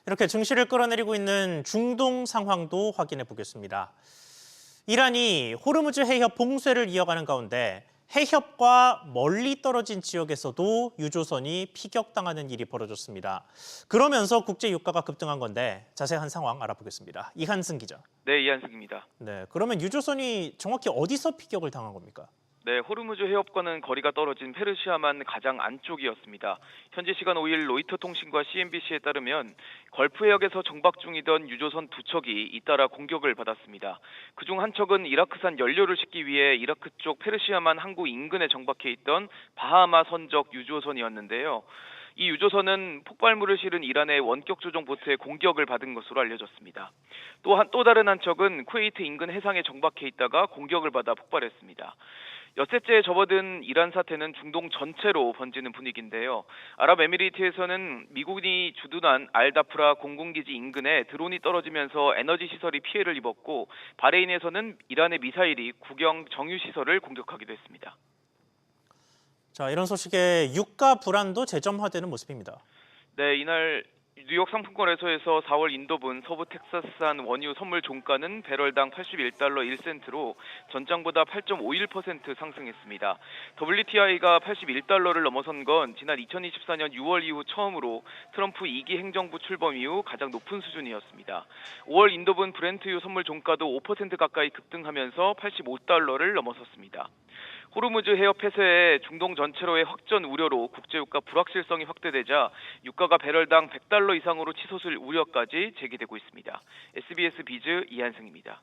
이렇게 증시를 끌어내리고 있는 중동 상황도 확인해 보겠습니다. 이란이 호르무즈 해협 봉쇄를 이어가는 가운데 해협과 멀리 떨어진 지역에서도 유조선이 피격당하는 일이 벌어졌습니다. 그러면서 국제 유가가 급등한 건데 자세한 상황 알아보겠습니다. 이한승 기자. 네, 이한승입니다. 네, 그러면 유조선이 정확히 어디서 피격을 당한 겁니까? 네, 호르무즈 해협과는 거리가 떨어진 페르시아만 가장 안쪽이었습니다. 현지 시간 5일 로이터 통신과 CNBC에 따르면 걸프 해역에서 정박 중이던 유조선 두 척이 잇따라 공격을 받았습니다. 그중 한 척은 이라크산 연료를 싣기 위해 이라크 쪽 페르시아만 항구 인근에 정박해 있던 바하마 선적 유조선이었는데요. 이 유조선은 폭발물을 실은 이란의 원격 조종 보트의 공격을 받은 것으로 알려졌습니다. 또 다른 한 척은 쿠웨이트 인근 해상에 정박해 있다가 공격을 받아 폭발했습니다. 엿새째에 접어든 이란 사태는 중동 전체로 번지는 분위기인데요. 아랍에미리트에서는 미군이 주둔한 알다프라 공군기지 인근에 드론이 떨어지면서 에너지 시설이 피해를 입었고, 바레인에서는 이란의 미사일이 국영 정유시설을 공격하기도 했습니다. 자, 이런 소식에 유가 불안도 재점화되는 모습입니다. 네, 이날 뉴욕 상품거래소에서 4월 인도분 서부 텍사스산 원유 선물 종가는 배럴당 81달러 1센트로 전장보다 8.51% 상승했습니다. WTI가 81달러를 넘어선 건 지난 2024년 6월 이후 처음으로 트럼프 2기 행정부 출범 이후 가장 높은 수준이었습니다. 5월 인도분 브렌트유 선물 종가도 5% 가까이 급등하면서 85달러를 넘어섰습니다. 호르무즈 해협 폐쇄에 중동 전체로의 확전 우려로 국제유가 불확실성이 확대되자 유가가 배럴당 100달러 이상으로 치솟을 우려까지 제기되고 있습니다. SBS 비즈 이한승입니다.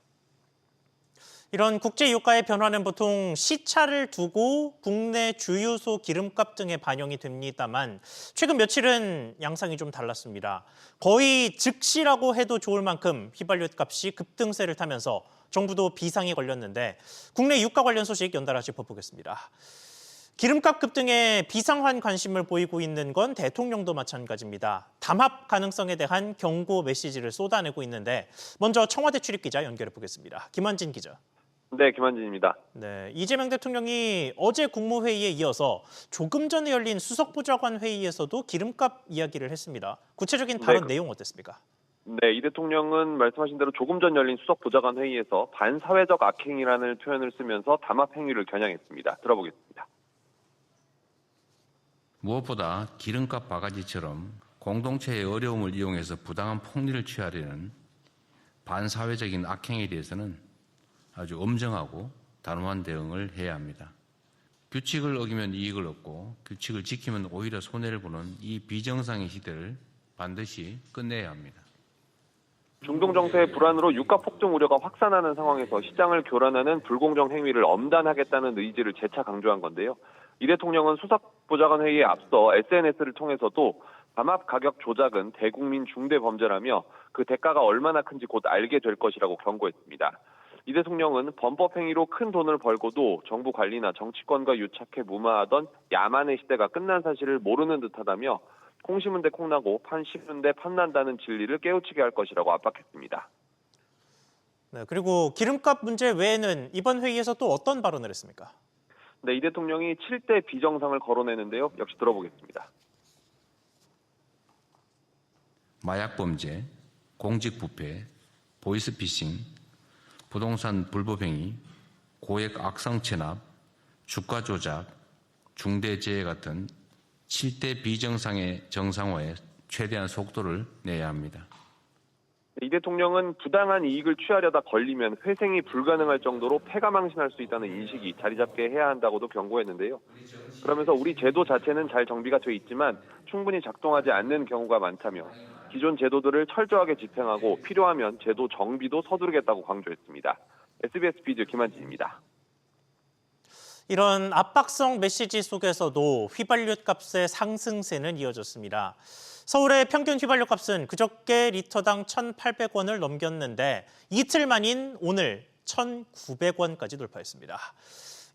이런 국제 유가의 변화는 보통 시차를 두고 국내 주유소 기름값 등에 반영이 됩니다만 최근 며칠은 양상이 좀 달랐습니다. 거의 즉시라고 해도 좋을 만큼 휘발유 값이 급등세를 타면서 정부도 비상이 걸렸는데 국내 유가 관련 소식 연달아 짚어보겠습니다. 기름값 급등에 비상한 관심을 보이고 있는 건 대통령도 마찬가지입니다. 담합 가능성에 대한 경고 메시지를 쏟아내고 있는데 먼저 청와대 출입기자 연결해 보겠습니다. 김한진 기자. 네, 김한진입니다. 네, 이재명 대통령이 어제 국무회의에 이어서 조금 전에 열린 수석보좌관 회의에서도 기름값 이야기를 했습니다. 구체적인 발언 내용 어땠습니까? 네, 이 대통령은 말씀하신 대로 조금 전 열린 수석보좌관 회의에서 반사회적 악행이라는 표현을 쓰면서 담합 행위를 겨냥했습니다. 들어보겠습니다. 무엇보다 기름값 바가지처럼 공동체의 어려움을 이용해서 부당한 폭리를 취하려는 반사회적인 악행에 대해서는 아주 엄정하고 단호한 대응을 해야 합니다. 규칙을 어기면 이익을 얻고 규칙을 지키면 오히려 손해를 보는 이 비정상의 시대를 반드시 끝내야 합니다. 중동 정세의 불안으로 유가 폭등 우려가 확산하는 상황에서 시장을 교란하는 불공정 행위를 엄단하겠다는 의지를 재차 강조한 건데요. 이 대통령은 수석보좌관 회의에 앞서 SNS를 통해서도 담합 가격 조작은 대국민 중대 범죄라며 그 대가가 얼마나 큰지 곧 알게 될 것이라고 경고했습니다. 이 대통령은 범법 행위로 큰 돈을 벌고도 정부 관리나 정치권과 유착해 무마하던 야만의 시대가 끝난 사실을 모르는 듯하다며 콩 심은 데 콩나고 판 심은 데 판난다는 진리를 깨우치게 할 것이라고 압박했습니다. 네, 그리고 기름값 문제 외에는 이번 회의에서 또 어떤 발언을 했습니까? 네, 이 대통령이 7대 비정상을 거론했는데요. 역시 들어보겠습니다. 마약범죄, 공직부패, 보이스피싱, 부동산 불법행위, 고액 악성 체납, 주가 조작, 중대재해 같은 7대 비정상의 정상화에 최대한 속도를 내야 합니다. 이 대통령은 부당한 이익을 취하려다 걸리면 회생이 불가능할 정도로 패가망신할 수 있다는 인식이 자리 잡게 해야 한다고도 경고했는데요. 그러면서 우리 제도 자체는 잘 정비가 돼 있지만 충분히 작동하지 않는 경우가 많다며 기존 제도들을 철저하게 집행하고 필요하면 제도 정비도 서두르겠다고 강조했습니다. SBS 비즈 김한진입니다. 이런 압박성 메시지 속에서도 휘발유 값의 상승세는 이어졌습니다. 서울의 평균 휘발유 값은 그저께 리터당 1,800원을 넘겼는데 이틀 만인 오늘 1,900원까지 돌파했습니다.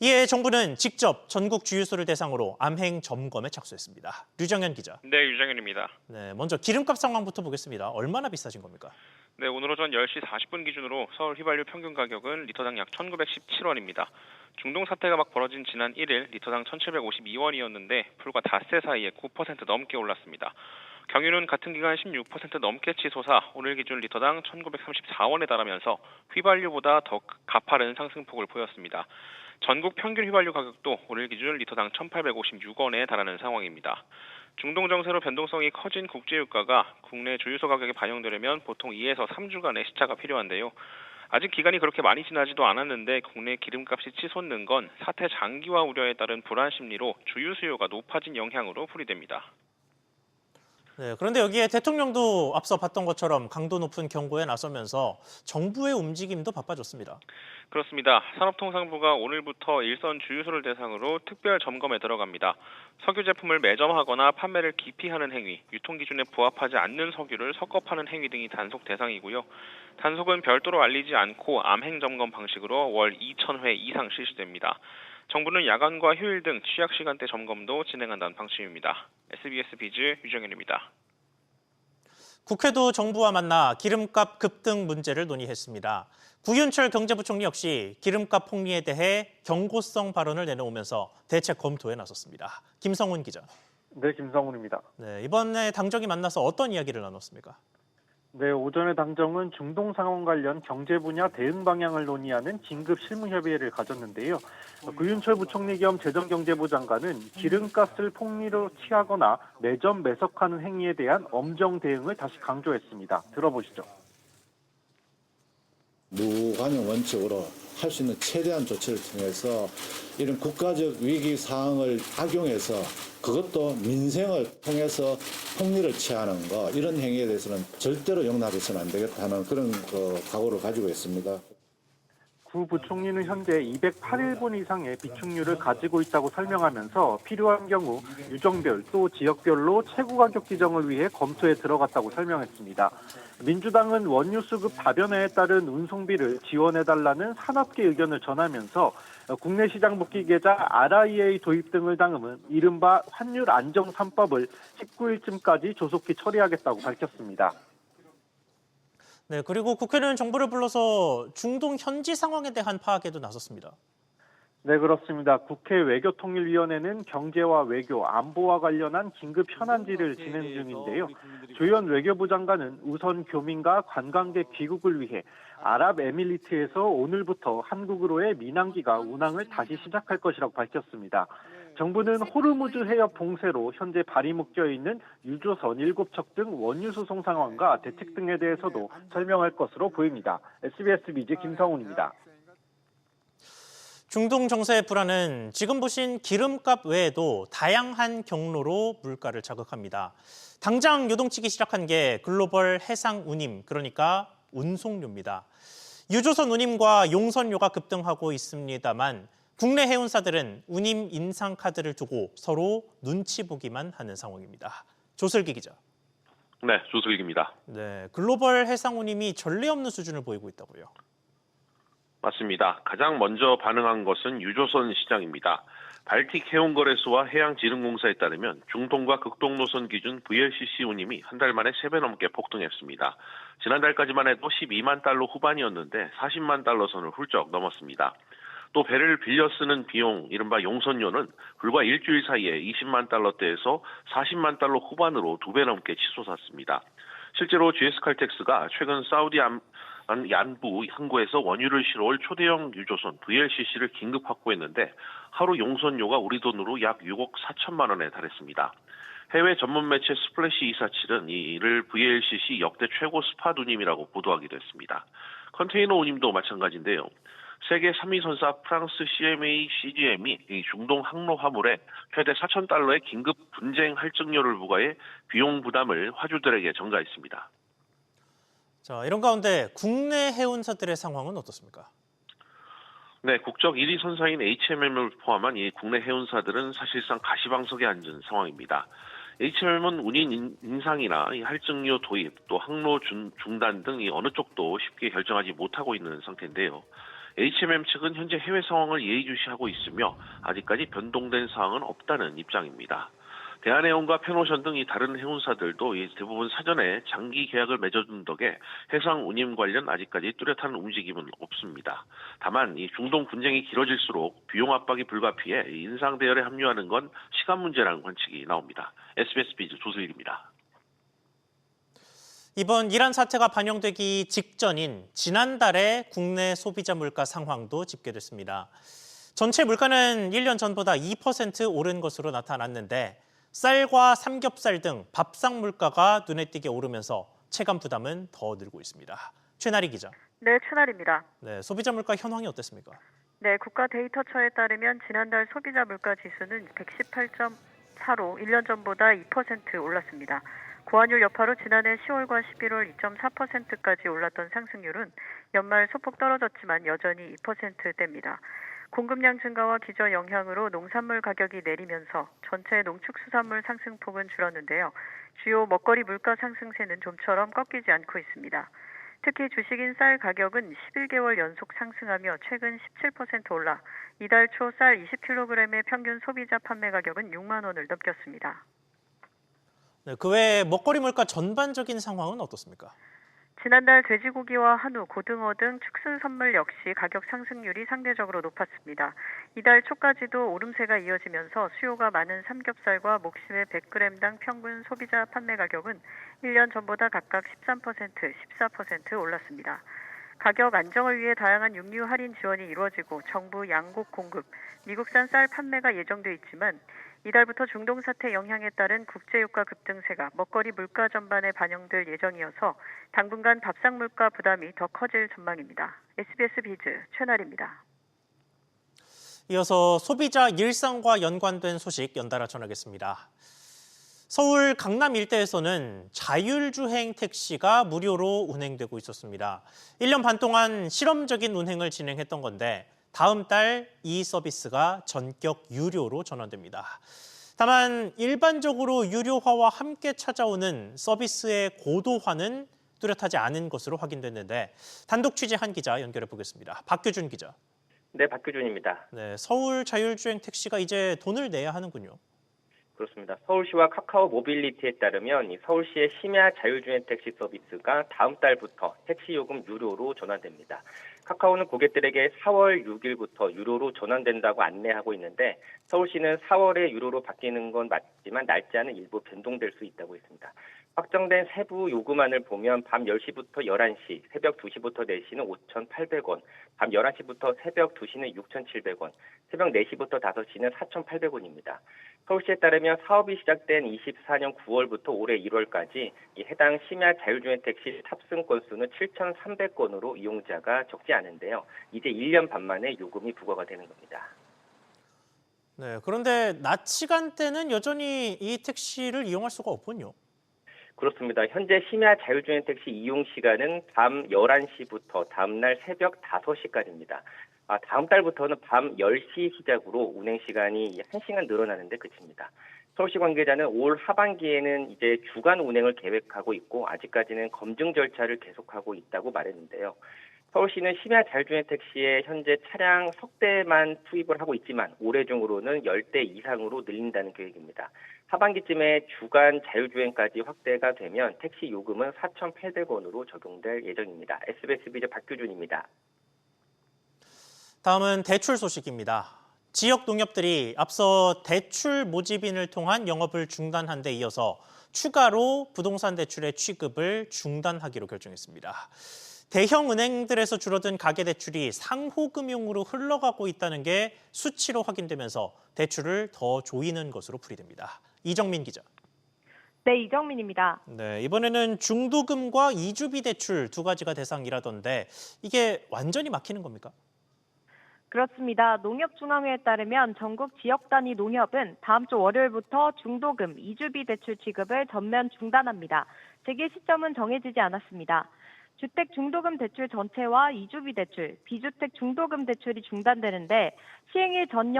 이에 정부는 직접 전국 주유소를 대상으로 암행 점검에 착수했습니다. 류정현 기자. 네, 유정현입니다. 네, 먼저 기름값 상황부터 보겠습니다. 얼마나 비싸진 겁니까? 네, 오늘 오전 10시 40분 기준으로 서울 휘발유 평균 가격은 리터당 약 1,917원입니다. 중동 사태가 막 벌어진 지난 1일 리터당 1,752원이었는데 불과 닷새 사이에 9% 넘게 올랐습니다. 경유는 같은 기간 16% 넘게 치솟아 오늘 기준 리터당 1,934원에 달하면서 휘발유보다 더 가파른 상승폭을 보였습니다. 전국 평균 휘발유 가격도 오늘 기준 리터당 1,856원에 달하는 상황입니다. 중동 정세로 변동성이 커진 국제유가가 국내 주유소 가격에 반영되려면 보통 2에서 3주간의 시차가 필요한데요. 아직 기간이 그렇게 많이 지나지도 않았는데 국내 기름값이 치솟는 건 사태 장기화 우려에 따른 불안 심리로 주유 수요가 높아진 영향으로 풀이됩니다. 네, 그런데 여기에 대통령도 앞서 봤던 것처럼 강도 높은 경고에 나서면서 정부의 움직임도 바빠졌습니다. 그렇습니다. 산업통상부가 오늘부터 일선 주유소를 대상으로 특별 점검에 들어갑니다. 석유 제품을 매점하거나 판매를 기피하는 행위, 유통기준에 부합하지 않는 석유를 섞어 파는 행위 등이 단속 대상이고요. 단속은 별도로 알리지 않고 암행 점검 방식으로 월 2,000회 이상 실시됩니다. 정부는 야간과 휴일 등 취약 시간대 점검도 진행한다는 방침입니다. SBS 비즈 유정현입니다. 국회도 정부와 만나 기름값 급등 문제를 논의했습니다. 구윤철 경제부총리 역시 기름값 폭리에 대해 경고성 발언을 내놓으면서 대책 검토에 나섰습니다. 김성훈 기자. 네, 김성훈입니다. 네, 이번에 당정이 만나서 어떤 이야기를 나눴습니까? 네, 오전에 당정은 중동 상황 관련 경제 분야 대응 방향을 논의하는 긴급 실무협의회를 가졌는데요. 구윤철 부총리 겸 재정경제부 장관은 기름값을 폭리로 취하거나 매점 매석하는 행위에 대한 엄정 대응을 다시 강조했습니다. 들어보시죠. 무관용 원칙으로 할 수 있는 최대한 조치를 통해서 이런 국가적 위기 상황을 악용해서 그것도 민생을 통해서 폭리를 취하는 거 이런 행위에 대해서는 절대로 용납해서는 안 되겠다는 그런 각오를 가지고 있습니다. 구 부총리는 현재 208일분 이상의 비축률을 가지고 있다고 설명하면서 필요한 경우 유종별 또 지역별로 최고 가격 지정을 위해 검토에 들어갔다고 설명했습니다. 민주당은 원유 수급 다변화에 따른 운송비를 지원해달라는 산업계 의견을 전하면서 국내 시장 복귀 계좌 RIA 도입 등을 담은 이른바 환율 안정 3법을 19일쯤까지 조속히 처리하겠다고 밝혔습니다. 네, 그리고 국회는 정부를 불러서 중동 현지 상황에 대한 파악에도 나섰습니다. 네, 그렇습니다. 국회 외교통일위원회는 경제와 외교, 안보와 관련한 긴급 현안질을 진행 중인데요. 조현 외교부 장관은 우선 교민과 관광객 귀국을 위해 아랍에미리트에서 오늘부터 한국으로의 민항기가 운항을 다시 시작할 것이라고 밝혔습니다. 정부는 호르무즈 해협 봉쇄로 현재 발이 묶여 있는 유조선 7척 등 원유 수송 상황과 대책 등에 대해서도 설명할 것으로 보입니다. SBS 비즈 김성훈입니다. 중동 정세의 불안은 지금 보신 기름값 외에도 다양한 경로로 물가를 자극합니다. 당장 요동치기 시작한 게 글로벌 해상 운임, 그러니까 운송료입니다. 유조선 운임과 용선료가 급등하고 있습니다만 국내 해운사들은 운임 인상 카드를 두고 서로 눈치 보기만 하는 상황입니다. 조슬기 기자. 네, 조슬기입니다. 네, 글로벌 해상 운임이 전례 없는 수준을 보이고 있다고요. 맞습니다. 가장 먼저 반응한 것은 유조선 시장입니다. 발틱 해운거래소와 해양지능공사에 따르면 중동과 극동 노선 기준 VLCC 운임이 한 달 만에 3배 넘게 폭등했습니다. 지난달까지만 해도 12만 달러 후반이었는데 40만 달러 선을 훌쩍 넘었습니다. 또 배를 빌려 쓰는 비용, 이른바 용선료는 불과 일주일 사이에 20만 달러대에서 40만 달러 후반으로 2배 넘게 치솟았습니다. 실제로 GS칼텍스가 최근 사우디 얀부 항구에서 원유를 실어올 초대형 유조선 VLCC를 긴급 확보했는데 하루 용선료가 우리 돈으로 약 6억 4천만 원에 달했습니다. 해외 전문 매체 스플래시 247은 이를 VLCC 역대 최고 스팟 운임이라고 보도하기도 했습니다. 컨테이너 운임도 마찬가지인데요. 세계 3위 선사 프랑스 CMA CGM이 중동 항로 화물에 최대 4천 달러의 긴급 분쟁 할증료를 부과해 비용 부담을 화주들에게 전가했습니다. 자, 이런 가운데 국내 해운사들의 상황은 어떻습니까? 네, 국적 1위 선사인 HMM을 포함한 이 국내 해운사들은 사실상 가시방석에 앉은 상황입니다. HMM은 운임 인상이나 이 할증료 도입, 또 항로 중단 등 이 어느 쪽도 쉽게 결정하지 못하고 있는 상태인데요. HMM 측은 현재 해외 상황을 예의주시하고 있으며 아직까지 변동된 사항은 없다는 입장입니다. 대한해운과 페노션 등 이 다른 해운사들도 대부분 사전에 장기 계약을 맺어준 덕에 해상 운임 관련 아직까지 뚜렷한 움직임은 없습니다. 다만 이 중동 분쟁이 길어질수록 비용 압박이 불가피해 인상 대열에 합류하는 건 시간 문제라는 관측이 나옵니다. SBS 비즈 조슬기입니다. 이번 이란 사태가 반영되기 직전인 지난달에 국내 소비자 물가 상황도 집계됐습니다. 전체 물가는 1년 전보다 2% 오른 것으로 나타났는데 쌀과 삼겹살 등 밥상 물가가 눈에 띄게 오르면서 체감 부담은 더 늘고 있습니다. 최나리 기자. 네, 최나리입니다. 네, 소비자 물가 현황이 어땠습니까? 네, 국가데이터처에 따르면 지난달 소비자 물가 지수는 118.4로 1년 전보다 2% 올랐습니다. 고환율 여파로 지난해 10월과 11월 2.4%까지 올랐던 상승률은 연말 소폭 떨어졌지만 여전히 2%대입니다. 공급량 증가와 기저 영향으로 농산물 가격이 내리면서 전체 농축수산물 상승폭은 줄었는데요. 주요 먹거리 물가 상승세는 좀처럼 꺾이지 않고 있습니다. 특히 주식인 쌀 가격은 11개월 연속 상승하며 최근 17% 올라 이달 초 쌀 20kg의 평균 소비자 판매 가격은 6만 원을 넘겼습니다. 네, 그 외에 먹거리 물가 전반적인 상황은 어떻습니까? 지난달 돼지고기와 한우, 고등어 등 축산 선물 역시 가격 상승률이 상대적으로 높았습니다. 이달 초까지도 오름세가 이어지면서 수요가 많은 삼겹살과 목심의 100g당 평균 소비자 판매 가격은 1년 전보다 각각 13%, 14% 올랐습니다. 가격 안정을 위해 다양한 육류 할인 지원이 이루어지고 정부 양곡 공급, 미국산 쌀 판매가 예정돼 있지만 이달부터 중동 사태 영향에 따른 국제유가 급등세가 먹거리 물가 전반에 반영될 예정이어서 당분간 밥상 물가 부담이 더 커질 전망입니다. SBS 비즈 최나리입니다. 이어서 소비자 일상과 연관된 소식 연달아 전하겠습니다. 서울 강남 일대에서는 자율주행 택시가 무료로 운행되고 있었습니다. 1년 반 동안 실험적인 운행을 진행했던 건데 다음 달 이 서비스가 전격 유료로 전환됩니다. 다만 일반적으로 유료화와 함께 찾아오는 서비스의 고도화는 뚜렷하지 않은 것으로 확인됐는데 단독 취재한 기자 연결해 보겠습니다. 박규준 기자. 네, 박규준입니다. 네, 서울 자율주행 택시가 이제 돈을 내야 하는군요. 그렇습니다. 서울시와 카카오 모빌리티에 따르면 이 서울시의 심야 자율주행 택시 서비스가 다음 달부터 택시 요금 유료로 전환됩니다. 카카오는 고객들에게 4월 6일부터 유료로 전환된다고 안내하고 있는데 서울시는 4월에 유료로 바뀌는 건 맞지만 날짜는 일부 변동될 수 있다고 했습니다. 확정된 세부 요금안을 보면 밤 10시부터 11시, 새벽 2시부터 4시는 5,800원, 밤 11시부터 새벽 2시는 6,700원, 새벽 4시부터 5시는 4,800원입니다. 서울시에 따르면 사업이 시작된 24년 9월부터 올해 1월까지 해당 심야 자율주행 택시 탑승 건수는 7,300건으로 이용자가 적지 않은데요. 이제 1년 반 만에 요금이 부과가 되는 겁니다. 네, 그런데 낮 시간대는 여전히 이 택시를 이용할 수가 없군요. 그렇습니다. 현재 심야 자율주행 택시 이용 시간은 밤 11시부터 다음날 새벽 5시까지입니다. 다음 달부터는 밤 10시 시작으로 운행 시간이 1시간 늘어나는데 그칩니다. 서울시 관계자는 올 하반기에는 이제 주간 운행을 계획하고 있고 아직까지는 검증 절차를 계속하고 있다고 말했는데요. 서울시는 심야 자율주행 택시에 현재 차량 석 대만 투입을 하고 있지만 올해 중으로는 10대 이상으로 늘린다는 계획입니다. 하반기쯤에 주간 자율주행까지 확대가 되면 택시 요금은 4,800원으로 적용될 예정입니다. SBS 비즈 박규준입니다. 다음은 대출 소식입니다. 지역 농협들이 앞서 대출 모집인을 통한 영업을 중단한 데 이어서 추가로 부동산 대출의 취급을 중단하기로 결정했습니다. 대형 은행들에서 줄어든 가계대출이 상호금융으로 흘러가고 있다는 게 수치로 확인되면서 대출을 더 조이는 것으로 풀이됩니다. 이정민 기자. 네, 이정민입니다. 네, 이번에는 중도금과 이주비 대출 두 가지가 대상이라던데 이게 완전히 막히는 겁니까? 그렇습니다. 농협중앙회에 따르면 전국 지역 단위 농협은 다음 주 월요일부터 중도금, 이주비 대출 지급을 전면 중단합니다. 재개 시점은 정해지지 않았습니다. 주택 중도금 대출 전체와 이주비 대출, 비주택 중도금 대출이 중단되는데 시행일 전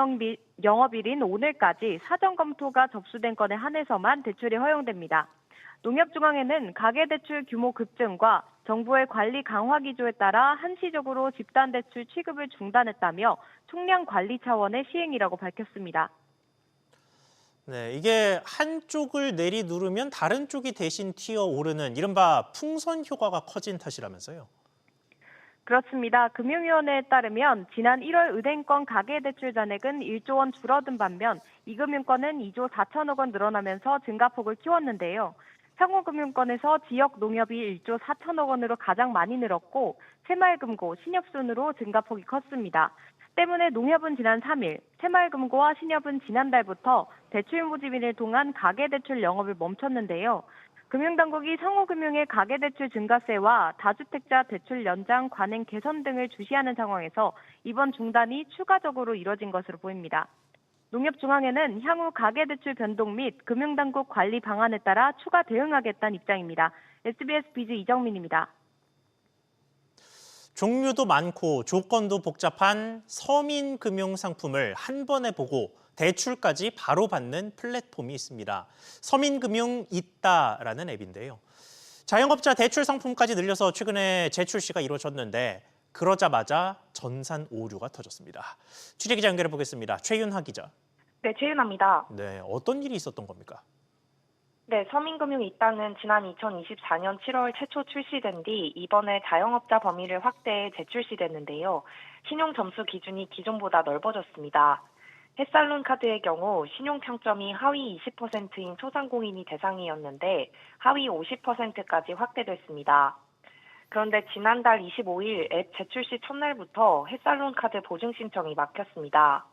영업일인 오늘까지 사전 검토가 접수된 건에 한해서만 대출이 허용됩니다. 농협중앙회는 가계대출 규모 급증과 정부의 관리 강화 기조에 따라 한시적으로 집단대출 취급을 중단했다며 총량 관리 차원의 시행이라고 밝혔습니다. 네, 이게 한쪽을 내리누르면 다른 쪽이 대신 튀어오르는 이른바 풍선 효과가 커진 탓이라면서요? 그렇습니다. 금융위원회에 따르면 지난 1월 은행권 가계대출 잔액은 1조 원 줄어든 반면 이금융권은 2조 4천억 원 늘어나면서 증가폭을 키웠는데요. 상호금융권에서 지역 농협이 1조 4천억 원으로 가장 많이 늘었고 새마을금고, 신협순으로 증가폭이 컸습니다. 때문에 농협은 지난 3일, 새마을금고와 신협은 지난달부터 대출 모집인을 통한 가계대출 영업을 멈췄는데요. 금융당국이 상호금융의 가계대출 증가세와 다주택자 대출 연장 관행 개선 등을 주시하는 상황에서 이번 중단이 추가적으로 이뤄진 것으로 보입니다. 농협중앙회는 향후 가계대출 변동 및 금융당국 관리 방안에 따라 추가 대응하겠다는 입장입니다. SBS 비즈 이정민입니다. 종류도 많고 조건도 복잡한 서민금융 상품을 한 번에 보고 대출까지 바로 받는 플랫폼이 있습니다. 서민금융 있다라는 앱인데요. 자영업자 대출 상품까지 늘려서 최근에 재출시가 이루어졌는데 그러자마자 전산 오류가 터졌습니다. 취재기자 연결해 보겠습니다. 최윤하 기자. 네, 최윤아입니다. 네, 어떤 일이 있었던 겁니까? 네, 서민금융 이따는 지난 2024년 7월 최초 출시된 뒤 이번에 자영업자 범위를 확대해 재출시됐는데요. 신용 점수 기준이 기존보다 넓어졌습니다. 햇살론 카드의 경우 신용 평점이 하위 20%인 소상공인이 대상이었는데 하위 50%까지 확대됐습니다. 그런데 지난달 25일 앱 재출시 첫날부터 햇살론 카드 보증 신청이 막혔습니다.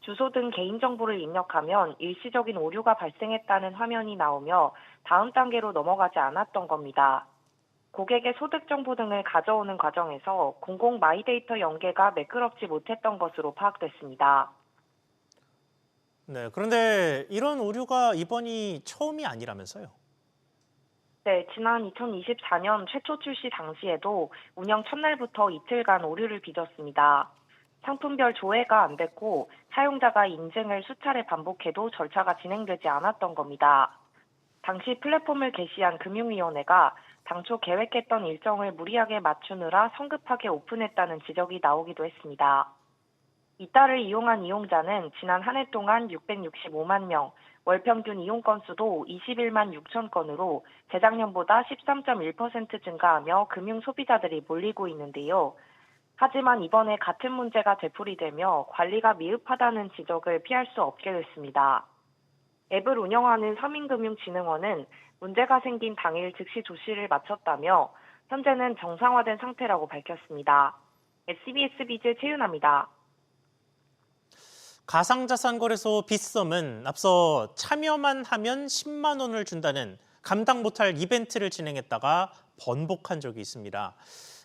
주소 등 개인정보를 입력하면 일시적인 오류가 발생했다는 화면이 나오며 다음 단계로 넘어가지 않았던 겁니다. 고객의 소득 정보 등을 가져오는 과정에서 공공 마이데이터 연계가 매끄럽지 못했던 것으로 파악됐습니다. 네, 그런데 이런 오류가 이번이 처음이 아니라면서요? 네, 지난 2024년 최초 출시 당시에도 운영 첫날부터 이틀간 오류를 빚었습니다. 상품별 조회가 안 됐고 사용자가 인증을 수차례 반복해도 절차가 진행되지 않았던 겁니다. 당시 플랫폼을 게시한 금융위원회가 당초 계획했던 일정을 무리하게 맞추느라 성급하게 오픈했다는 지적이 나오기도 했습니다. 이따를 이용한 이용자는 지난 한 해 동안 665만 명, 월 평균 이용 건수도 21만 6천 건으로 재작년보다 13.1% 증가하며 금융 소비자들이 몰리고 있는데요. 하지만 이번에 같은 문제가 되풀이되며 관리가 미흡하다는 지적을 피할 수 없게 됐습니다. 앱을 운영하는 서민금융진흥원은 문제가 생긴 당일 즉시 조치를 마쳤다며 현재는 정상화된 상태라고 밝혔습니다. SBS 비즈 최윤아입니다. 가상자산 거래소 빗썸은 앞서 참여만 하면 10만 원을 준다는 감당 못할 이벤트를 진행했다가 번복한 적이 있습니다.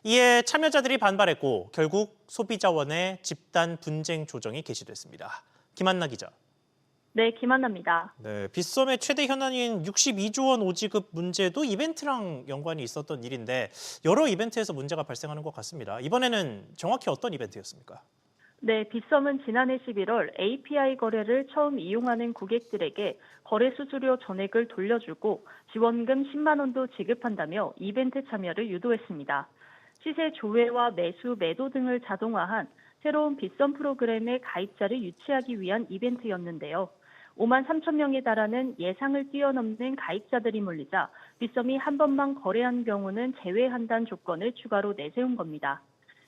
이에 참여자들이 반발했고 결국 소비자원의 집단 분쟁 조정이 개시됐습니다. 김한나 기자. 네, 김한나입니다. 네, 빗썸의 최대 현안인 62조 원 오지급 문제도 이벤트랑 연관이 있었던 일인데 여러 이벤트에서 문제가 발생하는 것 같습니다. 이번에는 정확히 어떤 이벤트였습니까? 네, 빗썸은 지난해 11월 API 거래를 처음 이용하는 고객들에게 거래 수수료 전액을 돌려주고 지원금 10만 원도 지급한다며 이벤트 참여를 유도했습니다. 시세 조회와 매수, 매도 등을 자동화한 새로운 빗썸 프로그램의 가입자를 유치하기 위한 이벤트였는데요. 5만 3천 명에 달하는 예상을 뛰어넘는 가입자들이 몰리자 빗썸이 한 번만 거래한 경우는 제외한다는 조건을 추가로 내세운 겁니다.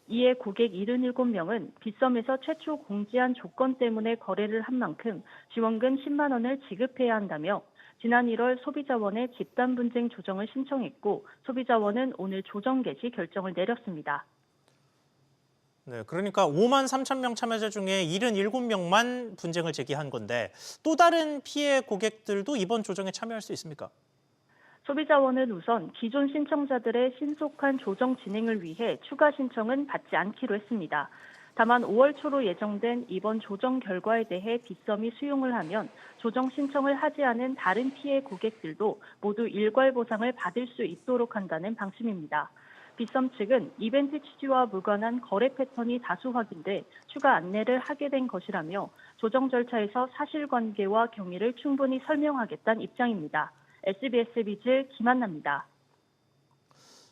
이에 고객 77명은 빗썸에서 최초 공지한 조건 때문에 거래를 한 만큼 지원금 10만 원을 지급해야 한다며 지난 1월 소비자원에 집단 분쟁 조정을 신청했고 소비자원은 오늘 조정 개시 결정을 내렸습니다. 네, 그러니까 5만 3천 명 참여자 중에 77명만 분쟁을 제기한 건데 또 다른 피해 고객들도 이번 조정에 참여할 수 있습니까? 소비자원은 우선 기존 신청자들의 신속한 조정 진행을 위해 추가 신청은 받지 않기로 했습니다. 다만 5월 초로 예정된 이번 조정 결과에 대해 빗썸이 수용을 하면 조정 신청을 하지 않은 다른 피해 고객들도 모두 일괄 보상을 받을 수 있도록 한다는 방침입니다. 빗썸 측은 이벤트 취지와 무관한 거래 패턴이 다수 확인돼 추가 안내를 하게 된 것이라며 조정 절차에서 사실관계와 경위를 충분히 설명하겠다는 입장입니다. SBS 비즈 김한나입니다.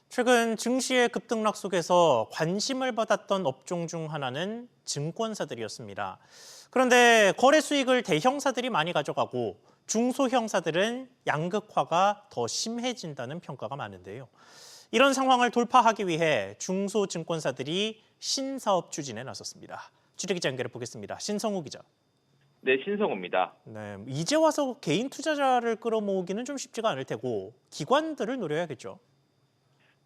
최근 증시의 급등락 속에서 관심을 받았던 업종 중 하나는 증권사들이었습니다. 그런데 거래 수익을 대형사들이 많이 가져가고 중소형사들은 양극화가 더 심해진다는 평가가 많은데요. 이런 상황을 돌파하기 위해 중소증권사들이 신사업 추진에 나섰습니다. 취재기자 연결해 보겠습니다. 신성우 기자. 네, 신성우입니다. 네, 이제 와서 개인 투자자를 끌어모으기는 좀 쉽지가 않을 테고 기관들을 노려야겠죠.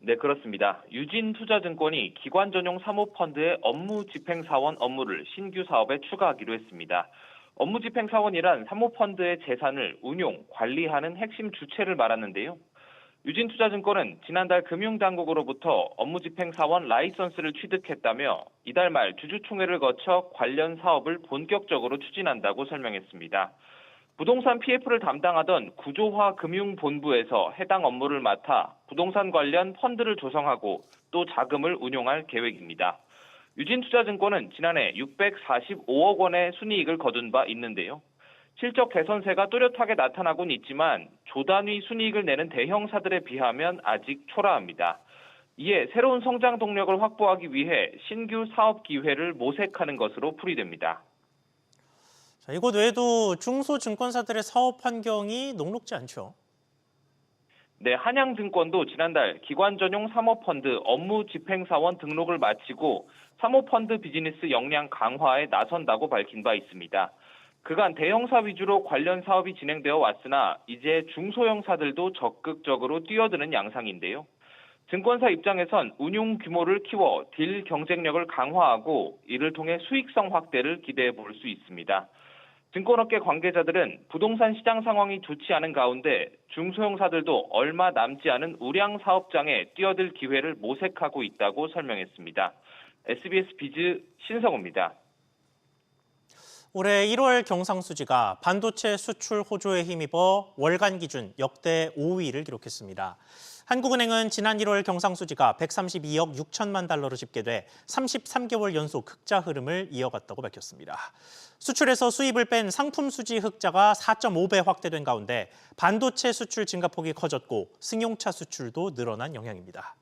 네, 그렇습니다. 유진투자증권이 기관 전용 사모펀드의 업무집행사원 업무를 신규 사업에 추가하기로 했습니다. 업무집행사원이란 사모펀드의 재산을 운용, 관리하는 핵심 주체를 말하는데요. 유진투자증권은 지난달 금융당국으로부터 업무집행사원 라이선스를 취득했다며 이달 말 주주총회를 거쳐 관련 사업을 본격적으로 추진한다고 설명했습니다. 부동산 PF를 담당하던 구조화 금융본부에서 해당 업무를 맡아 부동산 관련 펀드를 조성하고 또 자금을 운용할 계획입니다. 유진투자증권은 지난해 645억 원의 순이익을 거둔 바 있는데요. 실적 개선세가 뚜렷하게 나타나곤 있지만 조단위 순이익을 내는 대형사들에 비하면 아직 초라합니다. 이에 새로운 성장 동력을 확보하기 위해 신규 사업 기회를 모색하는 것으로 풀이됩니다. 자, 이것 외에도 중소증권사들의 사업 환경이 녹록지 않죠. 네, 한양증권도 지난달 기관 전용 사모펀드 업무집행사원 등록을 마치고 사모펀드 비즈니스 역량 강화에 나선다고 밝힌 바 있습니다. 그간 대형사 위주로 관련 사업이 진행되어 왔으나 이제 중소형사들도 적극적으로 뛰어드는 양상인데요. 증권사 입장에선 운용 규모를 키워 딜 경쟁력을 강화하고 이를 통해 수익성 확대를 기대해 볼 수 있습니다. 증권업계 관계자들은 부동산 시장 상황이 좋지 않은 가운데 중소형사들도 얼마 남지 않은 우량 사업장에 뛰어들 기회를 모색하고 있다고 설명했습니다. SBS 비즈 신성우입니다. 올해 1월 경상수지가 반도체 수출 호조에 힘입어 월간 기준 역대 5위를 기록했습니다. 한국은행은 지난 1월 경상수지가 132억 6천만 달러로 집계돼 33개월 연속 흑자 흐름을 이어갔다고 밝혔습니다. 수출에서 수입을 뺀 상품 수지 흑자가 4.5배 확대된 가운데 반도체 수출 증가폭이 커졌고 승용차 수출도 늘어난 영향입니다.